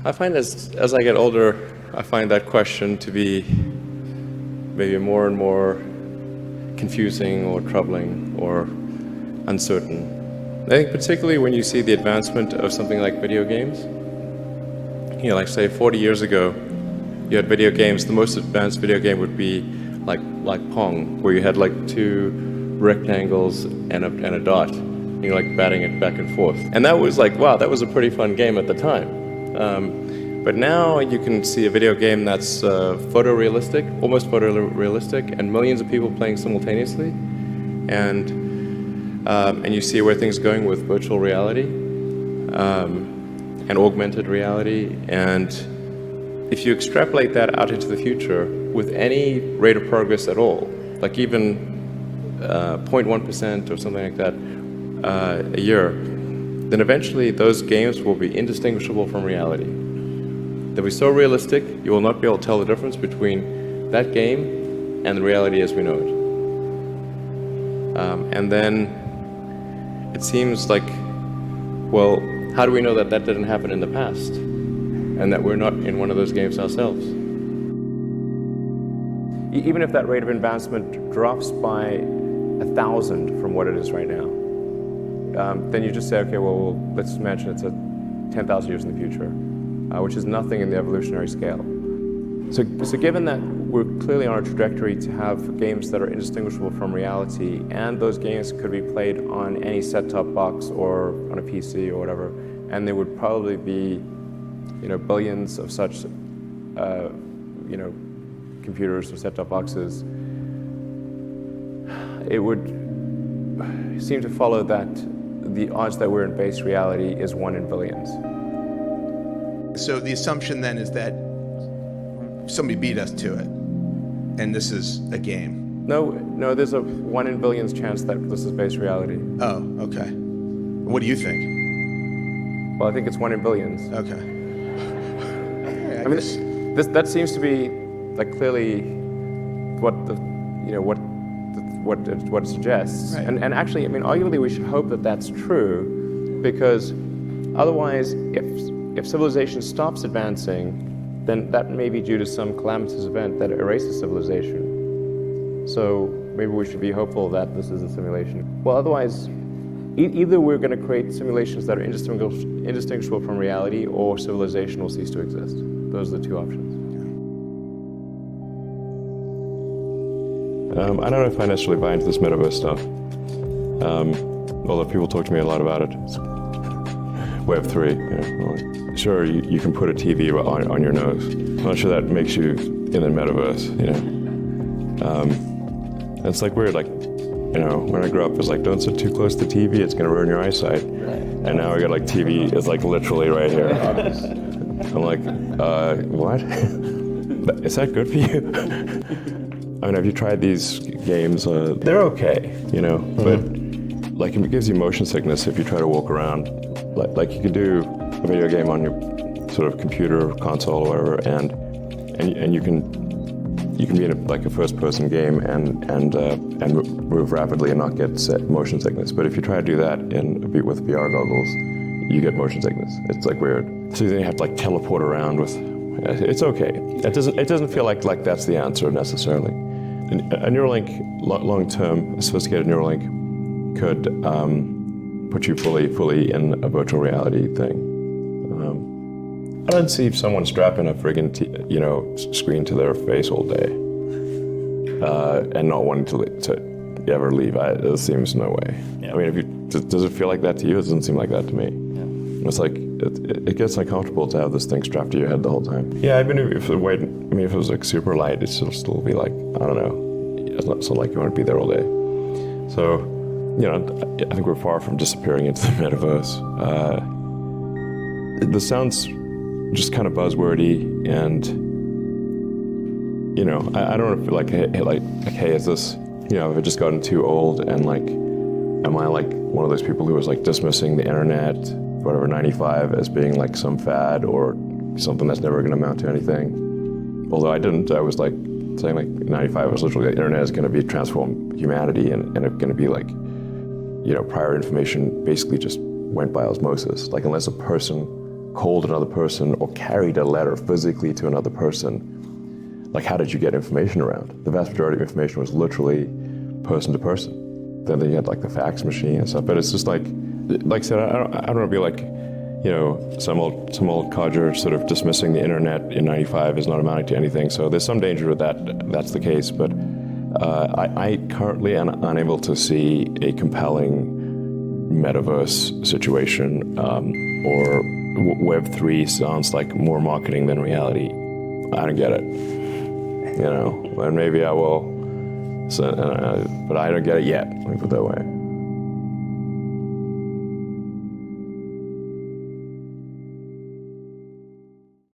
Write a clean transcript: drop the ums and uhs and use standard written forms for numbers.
I find as I get older, I find that question to be maybe more and more confusing or troubling or uncertain. I think particularly when you see the advancement of something like video games. You know, like say 40 years ago, you had video games. The most advanced video game would be like Pong, where you had like two rectangles and a dot. You're like batting it back and forth. And that was like, wow, that was a pretty fun game at the time. But now you can see a video game that's photorealistic, almost photorealistic, and millions of people playing simultaneously. And you see where things are going with virtual reality and augmented reality. And if you extrapolate that out into the future with any rate of progress at all, like even 0.1% or something like that a year, then eventually those games will be indistinguishable from reality. They'll be so realistic, you will not be able to tell the difference between that game and the reality as we know it. And then it seems like, well, how do we know that that didn't happen in the past and that we're not in one of those games ourselves? Even if that rate of advancement drops by 1,000 from what it is right now, then you just say, okay, well, let's imagine it's 10,000 years in the future, which is nothing in the evolutionary scale. So given that we're clearly on a trajectory to have games that are indistinguishable from reality, and those games could be played on any set-top box or on a PC or whatever, and there would probably be, billions of such, computers or set-top boxes, it would seem to follow that the odds that we're in base reality is 1 in billions. So the assumption then is that somebody beat us to it, and this is a game. No, there's a 1 in billions chance that this is base reality. Oh, okay. What do you think? Well, I think it's 1 in billions. Okay. I mean, that seems to be like clearly what it suggests. Right. And actually, I mean, arguably we should hope that that's true, because otherwise, if civilization stops advancing, then that may be due to some calamitous event that erases civilization. So maybe we should be hopeful that this is a simulation. Well, otherwise, either we're going to create simulations that are indistinguishable from reality, or civilization will cease to exist. Those are the two options. I don't know if I necessarily buy into this metaverse stuff, although people talk to me a lot about it. It's Web3, sure, you can put a TV on your nose. I'm not sure that makes you in the metaverse, It's like weird, like, when I grew up, it was like, don't sit too close to TV, it's gonna ruin your eyesight. And now we got like TV is like literally right here. I'm like, what? Is that good for you? I mean, have you tried these games? They're okay, but like it gives you motion sickness if you try to walk around. Like you can do a video game on your sort of computer, console, or whatever, and you can be in a first-person game and move rapidly and not get motion sickness. But if you try to do that with VR goggles, you get motion sickness. It's like weird. So then you have to like teleport around with. It's okay. It doesn't feel like that's the answer necessarily. A Neurolink, long-term, sophisticated Neurolink, could put you fully in a virtual reality thing. I don't see someone strapping a friggin' screen to their face all day and not wanting to ever leave. It seems no way. Yeah. I mean, does it feel like that to you? It doesn't seem like that to me. Yeah. It's like it gets uncomfortable to have this thing strapped to your head the whole time. Yeah, if it was like super light, it'd still be like, I don't know. It's not so like you want to be there all day. So, I think we're far from disappearing into the metaverse. This sounds just kind of buzzwordy, and I don't feel like hey, is this have I just gotten too old, and like, am I like one of those people who was like dismissing the internet, whatever, 95 as being like some fad or something that's never going to amount to anything? Although I didn't. I was like saying like 95 was literally the internet is going to be transform humanity, and it's going to be like, prior information basically just went by osmosis. Like unless a person called another person or carried a letter physically to another person, like how did you get information around? The vast majority of information was literally person to person. Then you had like the fax machine and stuff, but it's just like I said, I don't want to be like, you know, some old codger sort of dismissing the internet in '95 as not amounting to anything. So there's some danger with that's the case, but I currently am unable to see a compelling metaverse situation, or Web3 sounds like more marketing than reality. I don't get it, you know, and maybe I will, but I don't get it yet, let me put it that way.